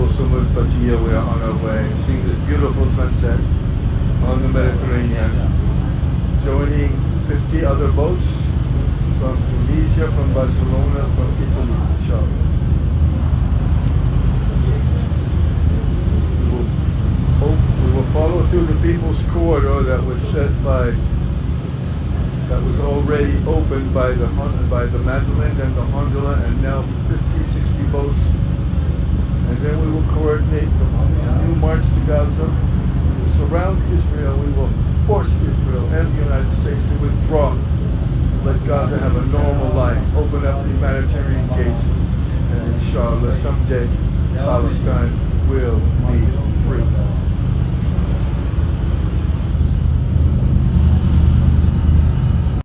Sumul Fatiha, we are on our way, seeing this beautiful sunset on the Mediterranean, joining 50 other boats from Tunisia, from Barcelona, from Italy, inshallah. We will follow through the people's corridor that was already opened by the Madeleine and the Hondola, and now 50, 60 boats. And then we will coordinate the new march to Gaza. We will surround Israel. We will force Israel and the United States to withdraw. Let Gaza have a normal life. Open up the humanitarian gates. And inshallah, someday Palestine will be